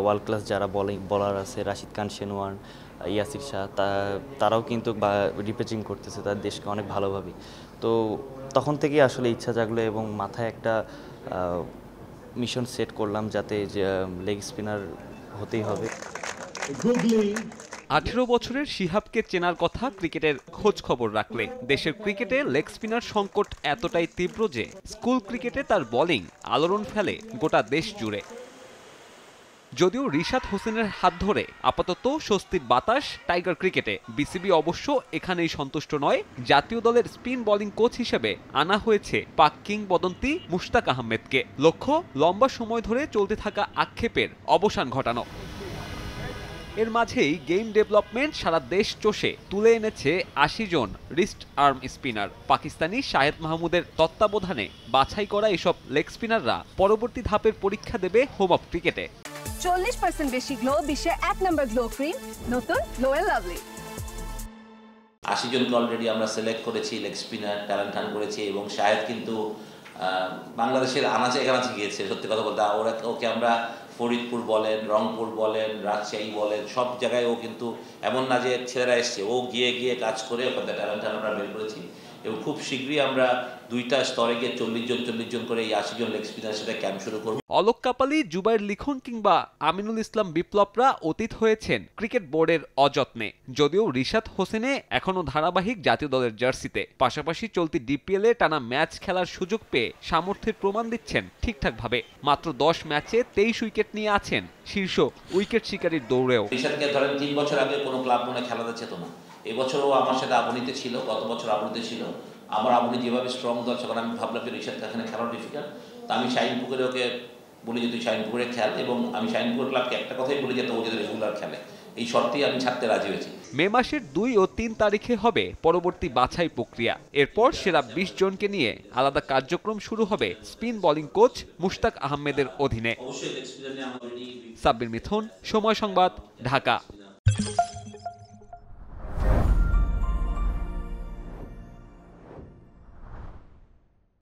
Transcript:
World class যারা বলার আছে, রাশিদ খান, শেনওয়ান, ইয়াসির শাহ, তারাও কিন্তু রিপ্রেজেন্ট করতেছে তার দেশকে অনেক ভালোভাবে। তো তখন থেকেই আসলে ইচ্ছা জাগলো এবং মাথায় একটা মিশন সেট করলাম যাতে যে লেগ স্পিনার হতেই হবে। 18 বছরের শিহাবকে চেনার কথা ক্রিকেটের খোঁজ খবর রাখলে। দেশের ক্রিকেটে লেগ স্পিনার সংকট এতটাই তীব্র যে স্কুল ক্রিকেটে তার বোলিং আলোড়ন ফেলে গোটা দেশ জুড়ে। যদিও রিশাদ হোসেনের হাত ধরে আপাতত স্বস্তির বাতাস টাইগার ক্রিকেটে, বিসিবি অবশ্য এখানেই সন্তুষ্ট নয়। জাতীয় দলের স্পিন বোলিং কোচ হিসেবে আনা হয়েছে পাক কিংবদন্তি মুশতাক আহমেদকে। লক্ষ্য লম্বা সময় ধরে চলতে থাকা আক্ষেপের অবসান ঘটানো। এর মাঝেই গেম ডেভেলপমেন্ট সারা দেশ চষে তুলে এনেছে 80 জন wrist arm spinner. Pakistani Shahed মাহমুদের তত্ত্বাবধানে বাছাই করা এসব লেগ স্পিনাররা পরবর্তী ধাপের পরীক্ষা দেবে হোম অফ ক্রিকেটে। 40% বেশি গ্লো, বিশ্বের 1 নম্বর গ্লো ক্রিম, নতুন গ্লো এন্ড লাভলি। 80 জনকে অলরেডি আমরা সিলেক্ট করেছি, লেগ স্পিনার ট্যালেন্ট হান্ট করেছি এবং শাহেদ কিন্তু বাংলাদেশের আনাচে কানাচে গিয়েছে। সত্যি কথা বলতে ওকে আমরা ফরিদপুর বলেন, রংপুর বলেন, রাজশাহী বলেন, সব জায়গায় ও কিন্তু এমন না যে ছেলেরা এসছে, ও গিয়ে গিয়ে কাজ করে ওখানে ট্যালেন্ট আমরা বের করেছি এবং খুব শীঘ্রই আমরা 2টা স্তরে গিয়ে 40 জন করে এই 80 জন লেগ স্পিনার সাথে ক্যাম্প শুরু করব। অলোক কাপালি, জুবাইর লিখন কিংবা আমিনুল ইসলাম বিপ্লবরা অতীত হয়েছেন ক্রিকেট বোর্ডের অযত্নে। যদিও রিশাদ হোসেনে এখনও ধারাবাহিক জাতীয় দলের জার্সিতে, পাশাপাশি চলতি ডিপিএলে টানা ম্যাচ খেলার সুযোগ পেয়ে সামর্থ্যের প্রমাণ দিচ্ছেন ঠিকঠাকভাবে। মাত্র 10 ম্যাচে 23 উইকেট নিয়ে আছেন শীর্ষ উইকেট শিকারীর দৌড়েও। রিশাদকে ধরেন 3 বছর আগে কোনো ক্লাব মনে খেলাতে চেত না। এবছরও আমার সাথে আবনীতে ছিল, গত বছর আবনীতে ছিল। আমার আবনী যেভাবে স্ট্রং দল, তখন আমি ভাবলাম যে রিশাদকে এখানে খেলানো ডিফিকাল্ট। তা আমি শাহিনপুকুরে ওকে বলি যে তুই শাহিনপুকুরে খেল, এবং আমি শাহিনপুকুর ক্লাবকে একটা কথাই বলি যে ও যদি রেগুলার খেলে, এই শর্তেই আমি ছাড়তে রাজি হয়েছি। মে মাসের 2 ও 3 তারিখে হবে পরবর্তী বাছাই প্রক্রিয়া। এরপর সেরা 20 জনকে নিয়ে আলাদা কার্যক্রম শুরু হবে স্পিন বোলিং কোচ মুশতাক আহমেদের অধীনে। সাব্বির মিথুন, সময় সংবাদ, ঢাকা।